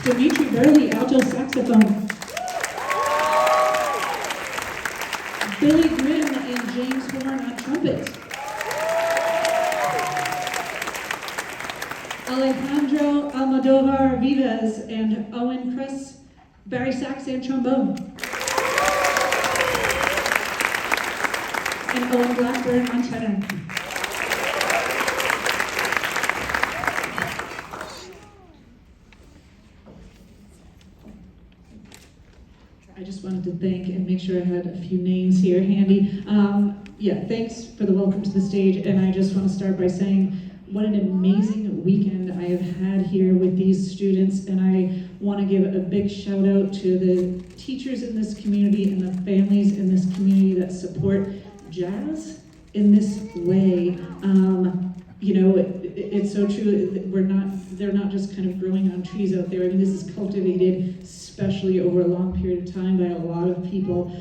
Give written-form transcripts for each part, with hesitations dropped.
Dimitri Burley, alto saxophone. Billy Grimm and James Horn on trumpet. Alejandro Almodovar Vivas and Owen Kress, Barry sax and trombone. And Owen Blackburn on tenor. I just wanted to thank and make sure I had a few names here handy. Thanks for the welcome to the stage, and I just want to start by saying what an amazing weekend I have had here with these students, and I want to give a big shout out to the teachers in this community and the families in this community that support jazz in this way. It's so true. They're not just kind of growing on trees out there. I mean, this is cultivated, especially over a long period of time, by a lot of people.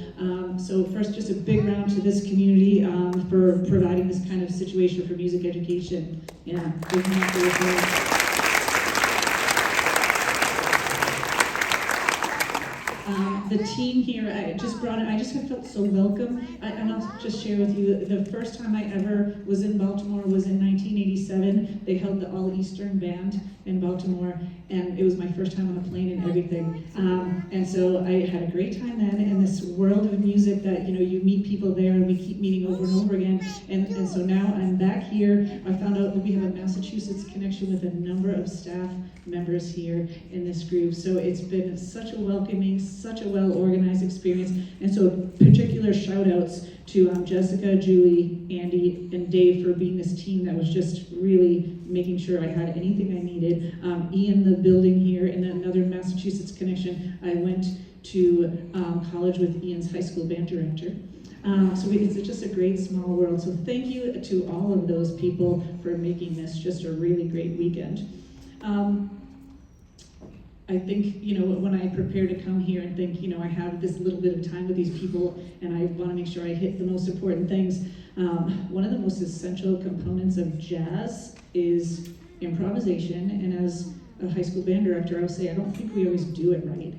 So first, just a big round to this community for providing this kind of situation for music education. Yeah, big round for yourself. The team here, I just have felt so welcome. And I'll just share with you, the first time I ever was in Baltimore was in 1987. They held the All Eastern Band in Baltimore, and it was my first time on a plane and everything. And so I had a great time then in this world of music that, you meet people there and we keep meeting over and over again. And so now I'm back here. I found out that we have a Massachusetts connection with a number of staff members here in this group. So it's been such a welcoming, such a well-organized experience. And so particular shout outs to Jessica, Julie, Andy, and Dave for being this team that was just really making sure I had anything I needed. Ian, the building here, and another Massachusetts connection. I went to college with Ian's high school band director. It's just a great small world. So thank you to all of those people for making this just a really great weekend. I think, when I prepare to come here and think, I have this little bit of time with these people and I want to make sure I hit the most important things. One of the most essential components of jazz is improvisation, and as a high school band director, I'll say I don't think we always do it right.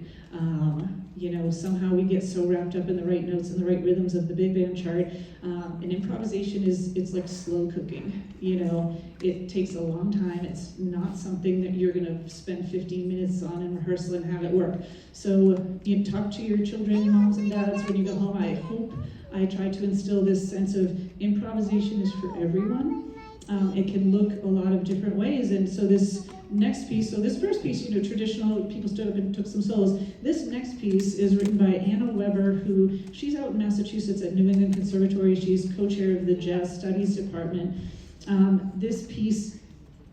Somehow we get so wrapped up in the right notes and the right rhythms of the big band chart. And improvisation it's like slow cooking. It takes a long time. It's not something that you're gonna spend 15 minutes on in rehearsal and have it work. So you talk to your children, moms and dads, when you go home. I hope I try to instill this sense of improvisation is for everyone. It can look a lot of different ways, and so this next piece, this first piece, traditional, people stood up and took some solos. This next piece is written by Anna Weber, who, she's out in Massachusetts at New England Conservatory. She's co-chair of the Jazz Studies Department. This piece,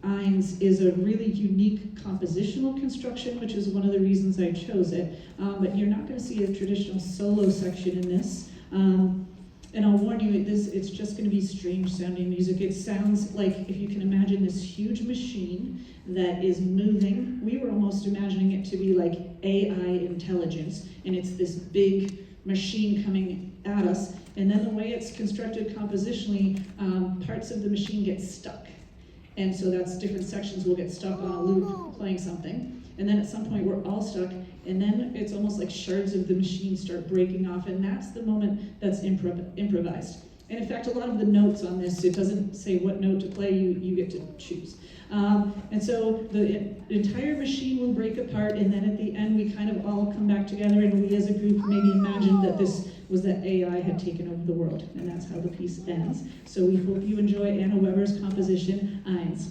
Eins, is a really unique compositional construction, which is one of the reasons I chose it. But you're not going to see a traditional solo section in this. And I'll warn you, it's just going to be strange sounding music. It sounds like, if you can imagine this huge machine that is moving. We were almost imagining it to be like AI intelligence, and it's this big machine coming at us. And then the way it's constructed compositionally, parts of the machine get stuck. And so that's different sections will get stuck on a loop playing something. And then at some point we're all stuck, and then it's almost like shards of the machine start breaking off, and that's the moment that's improvised. And in fact, a lot of the notes on this, it doesn't say what note to play, you get to choose. And so the entire machine will break apart, and then at the end we kind of all come back together, and we as a group maybe imagined that this was that AI had taken over the world, and that's how the piece ends. So we hope you enjoy Anna Weber's composition, Eins.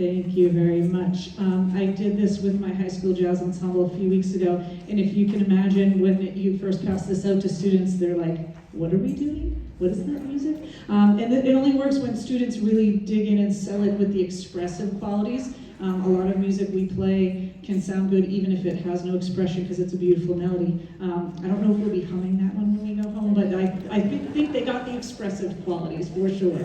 Thank you very much. I did this with my high school jazz ensemble a few weeks ago, and if you can imagine when you first pass this out to students, they're like, what are we doing? What is that music? And it only works when students really dig in and sell it with the expressive qualities. A lot of music we play can sound good even if it has no expression because it's a beautiful melody. I don't know if we'll be humming that one when we go home, but I think they got the expressive qualities for sure.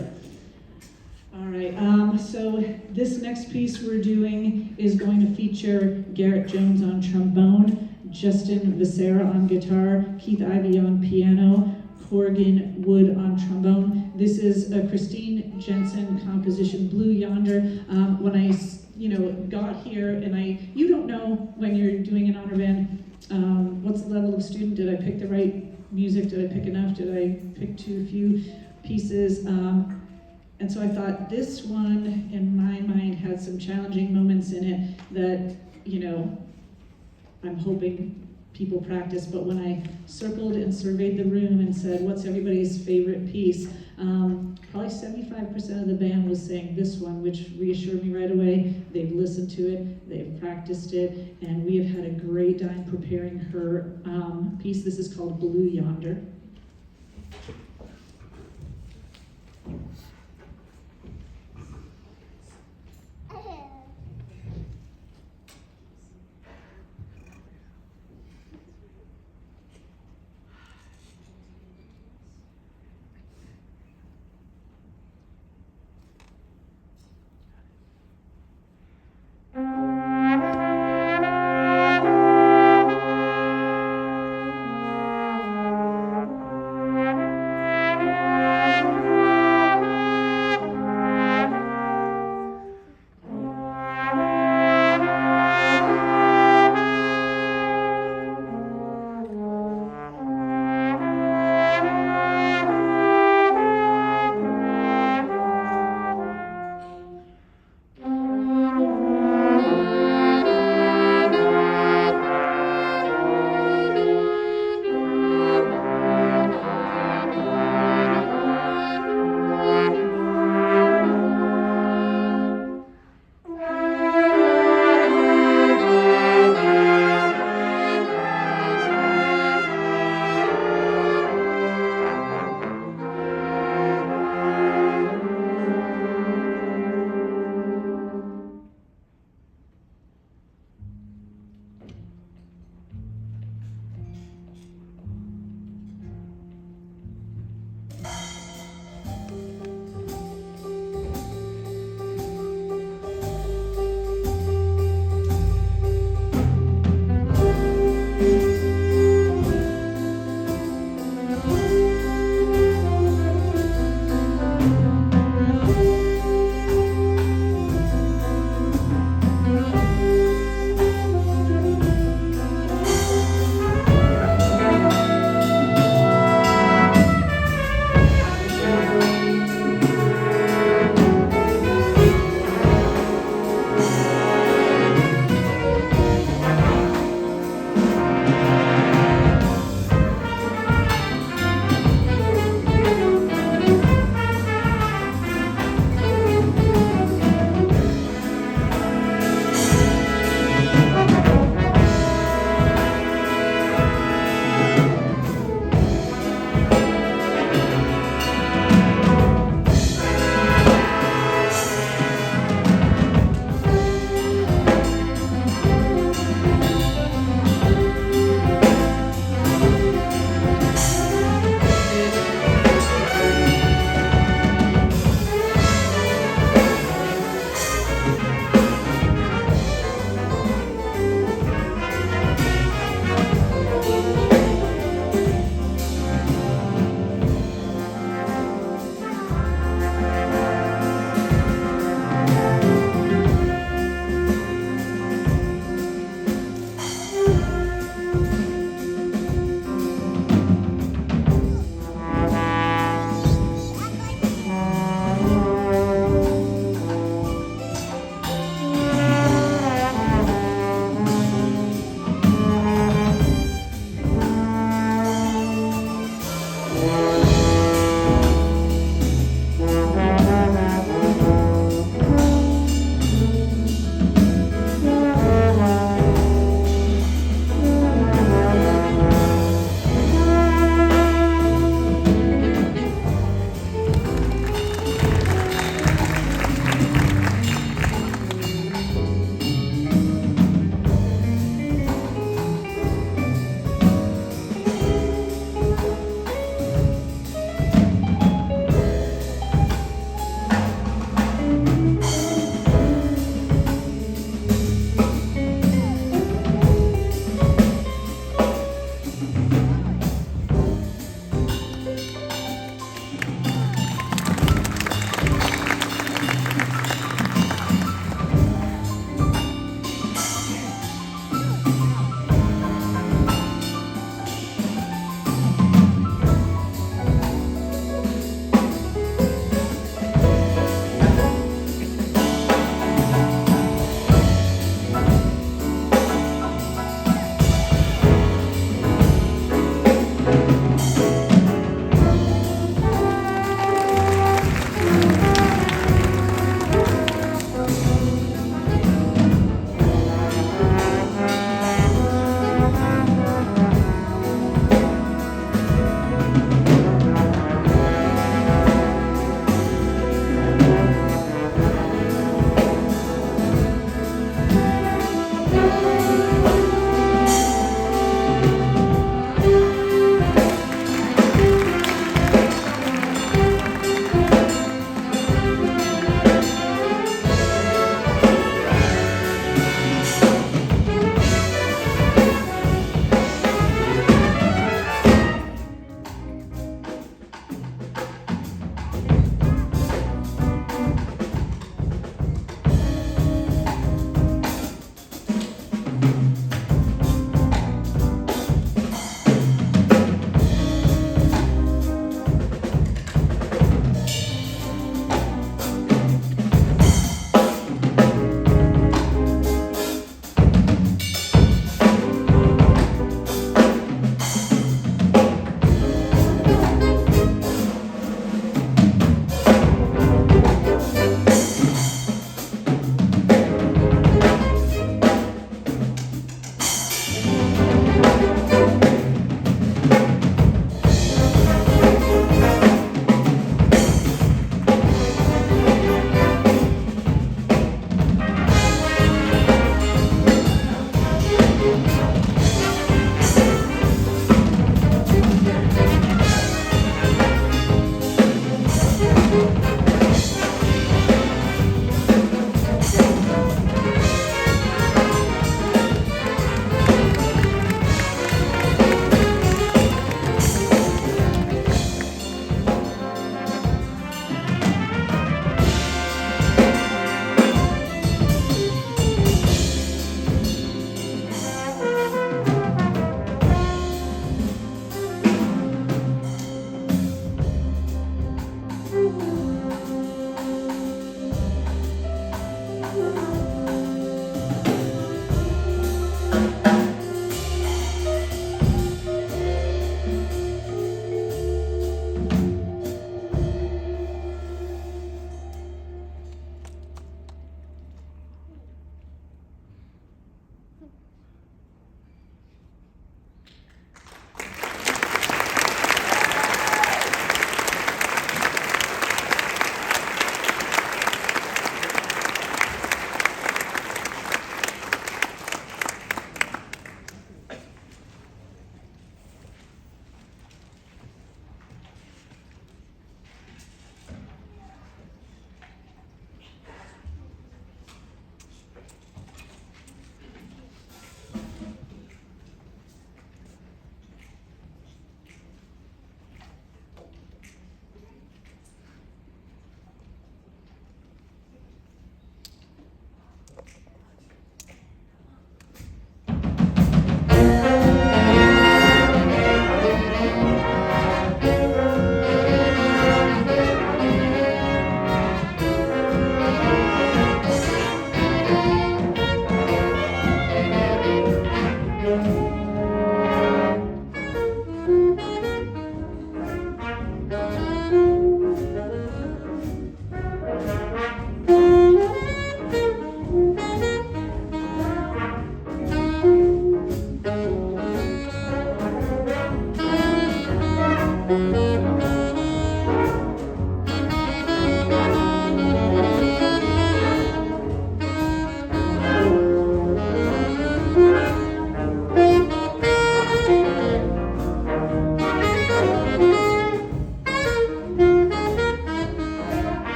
All right, so this next piece we're doing is going to feature Garrett Jones on trombone, Justin Becerra on guitar, Keith Ivey on piano, Corrigan Wood on trombone. This is a Christine Jensen composition, Blue Yonder. When I got here, and you don't know when you're doing an honor band, what's the level of student? Did I pick the right music? Did I pick enough? Did I pick too few pieces? And so I thought this one, in my mind, had some challenging moments in it that, I'm hoping people practice. But when I circled and surveyed the room and said, what's everybody's favorite piece? Probably 75% of the band was saying this one, which reassured me right away. They've listened to it, they've practiced it, and we have had a great time preparing her piece. This is called Blue Yonder.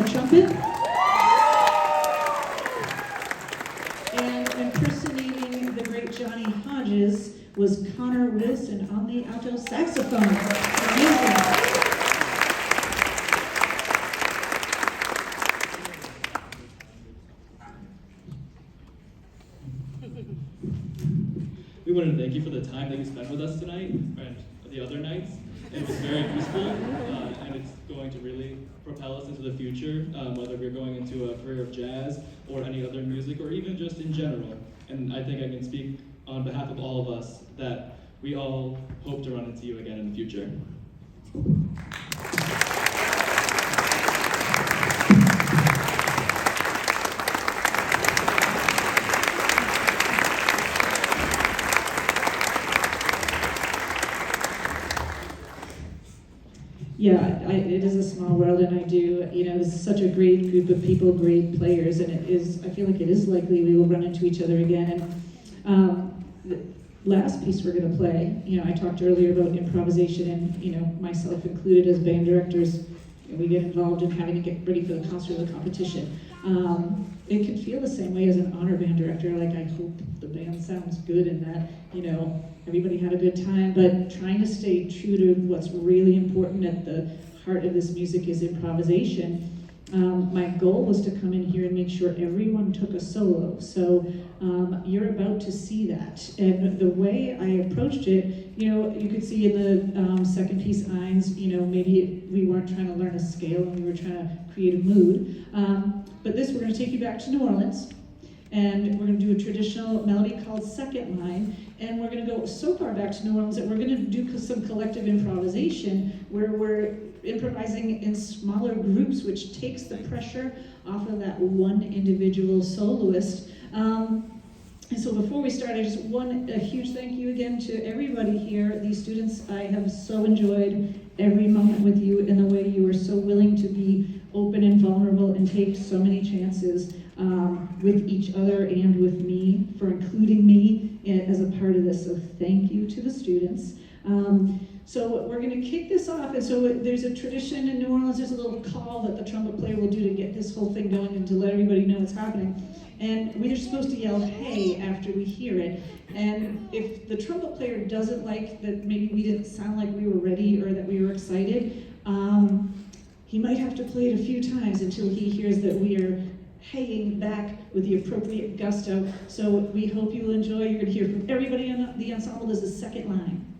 the trumpet. And impersonating the great Johnny Hodges was Connor Wilson on the alto saxophone. Amazing. We wanted to thank you for the time that you spent with us tonight and the other nights. It was very useful, and it's going to really propel us into the future, whether we're going into a career of jazz or any other music, or even just in general. And I think I can speak on behalf of all of us that we all hope to run into you again in the future. Yeah, it is a small world, and I do, it's such a great group of people, great players, and I feel like it is likely we will run into each other again. And the last piece we're going to play, I talked earlier about improvisation, and, myself included as band directors, we get involved in having to get ready for the concert or the competition. It can feel the same way as an honor band director, like I hope the band sounds good and that, everybody had a good time, but trying to stay true to what's really important at the heart of this music is improvisation. My goal was to come in here and make sure everyone took a solo, so you're about to see that. And the way I approached it, you could see in the second piece, Eins, maybe we weren't trying to learn a scale and we were trying to create a mood. But this, we're going to take you back to New Orleans, and we're going to do a traditional melody called Second Line, and we're going to go so far back to New Orleans that we're going to do some collective improvisation where we're improvising in smaller groups, which takes the pressure off of that one individual soloist. And so before we start, I just want a huge thank you again to everybody here, these students. I have so enjoyed every moment with you and the way you are so willing to be open and vulnerable and take so many chances with each other and with me, for including me as a part of this. So thank you to the students. So we're going to kick this off, and so there's a tradition in New Orleans, there's a little call that the trumpet player will do to get this whole thing going and to let everybody know what's happening. And we're supposed to yell, "Hey," after we hear it. And if the trumpet player doesn't like that maybe we didn't sound like we were ready or that we were excited, he might have to play it a few times until he hears that we are haying back with the appropriate gusto. So we hope you will enjoy. You're going to hear from everybody in the ensemble. This is Second Line.